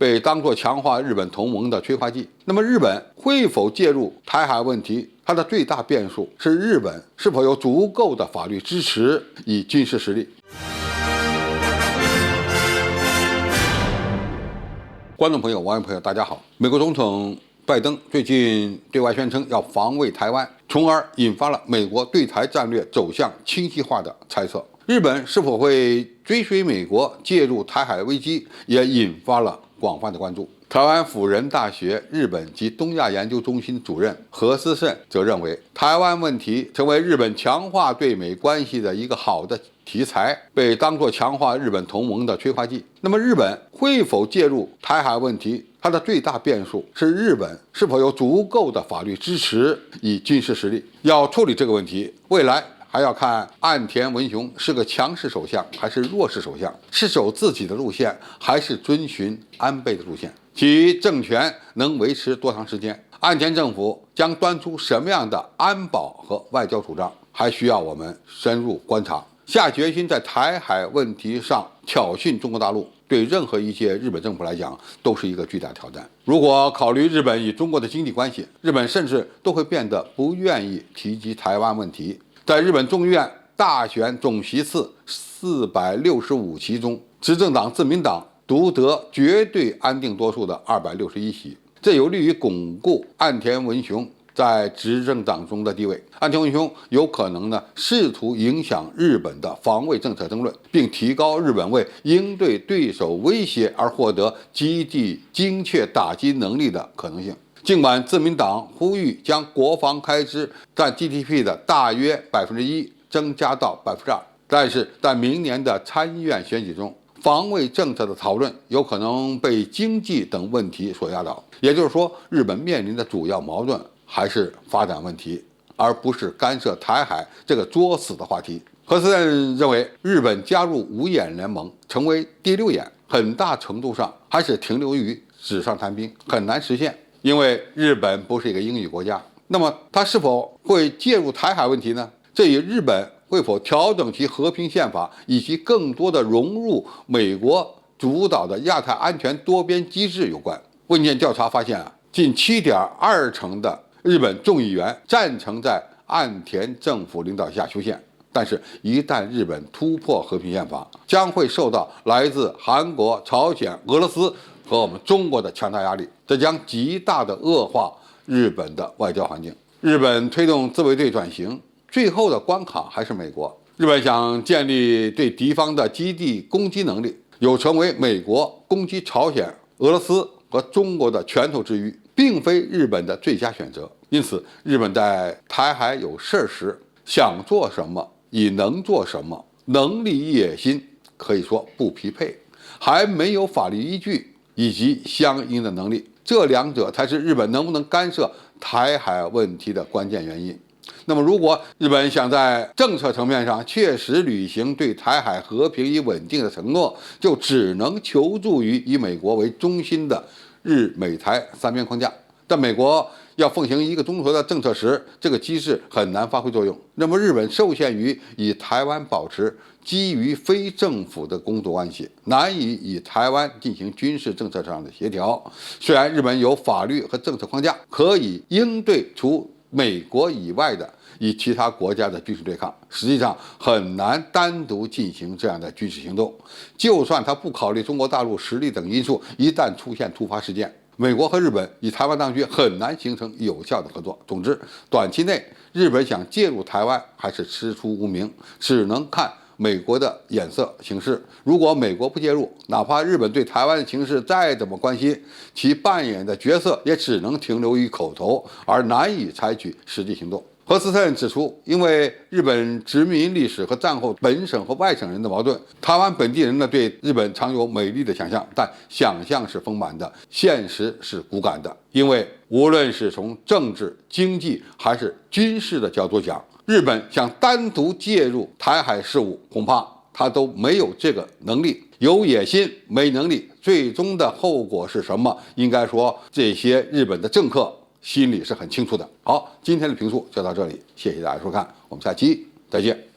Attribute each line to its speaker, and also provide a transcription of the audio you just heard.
Speaker 1: 被当作强化日本同盟的催化剂。那么，日本会否介入台海问题？它的最大变数是日本是否有足够的法律支持以军事实力。观众朋友、网友朋友，大家好。美国总统拜登最近对外宣称要防卫台湾，从而引发了美国对台战略走向清晰化的猜测。日本是否会追随美国介入台海危机，也引发了广泛的关注。台湾辅仁大学日本及东亚研究中心主任何思慎则认为，台湾问题成为日本强化对美关系的一个好的题材，被当作强化日本同盟的催化剂。那么，日本会否介入台海问题？它的最大变数是日本是否有足够的法律支持以军事实力。要处理这个问题，未来还要看岸田文雄是个强势首相还是弱势首相，是走自己的路线还是遵循安倍的路线，其政权能维持多长时间，岸田政府将端出什么样的安保和外交主张，还需要我们深入观察。下决心在台海问题上挑衅中国大陆，对任何一届日本政府来讲都是一个巨大挑战。如果考虑日本与中国的经济关系，日本甚至都会变得不愿意提及台湾问题。在日本众议院大选总席次465席中，执政党自民党独得绝对安定多数的261席，这有利于巩固岸田文雄在执政党中的地位。岸田文雄有可能试图影响日本的防卫政策争论，并提高日本为应对对手威胁而获得基地精确打击能力的可能性。尽管自民党呼吁将国防开支占 GDP 的大约1%增加到2%，但是在明年的参议院选举中，防卫政策的讨论有可能被经济等问题所压倒。也就是说，日本面临的主要矛盾还是发展问题，而不是干涉台海这个作死的话题。何思慎认为，日本加入五眼联盟成为第六眼，很大程度上还是停留于纸上谈兵，很难实现。因为日本不是一个英语国家，那么它是否会介入台海问题呢？这与日本会否调整其和平宪法，以及更多的融入美国主导的亚太安全多边机制有关。问卷调查发现近7.2%的日本众议员赞成在岸田政府领导下修宪，但是一旦日本突破和平宪法，将会受到来自韩国、朝鲜、俄罗斯和我们中国的强大压力，这将极大的恶化日本的外交环境。日本推动自卫队转型，最后的关卡还是美国。日本想建立对敌方的基地攻击能力，有成为美国攻击朝鲜、俄罗斯和中国的拳头之虞，并非日本的最佳选择。因此，日本在台海有事时想做什么，以能做什么，能力野心可以说不匹配，还没有法律依据以及相应的能力，这两者才是日本能不能干涉台海问题的关键原因。那么，如果日本想在政策层面上确实履行对台海和平与稳定的承诺，就只能求助于以美国为中心的日美台三边框架。但美国要奉行一个中国的政策时，这个机制很难发挥作用。那么，日本受限于与台湾保持基于非政府的工作关系，难以与台湾进行军事政策上的协调。虽然日本有法律和政策框架可以应对除美国以外的与其他国家的军事对抗，实际上很难单独进行这样的军事行动。就算他不考虑中国大陆实力等因素，一旦出现突发事件，美国和日本与台湾当局很难形成有效的合作。总之，短期内日本想介入台湾还是师出无名，只能看美国的眼色行事。如果美国不介入，哪怕日本对台湾的情势再怎么关心，其扮演的角色也只能停留于口头，而难以采取实际行动。何思慎指出，因为日本殖民历史和战后本省和外省人的矛盾，台湾本地人对日本常有美丽的想象，但想象是丰满的，现实是骨感的。因为无论是从政治、经济还是军事的角度讲，日本想单独介入台海事务，恐怕他都没有这个能力。有野心没能力，最终的后果是什么？应该说，这些日本的政客心里是很清楚的。好，今天的评述就到这里，谢谢大家收看，我们下期再见。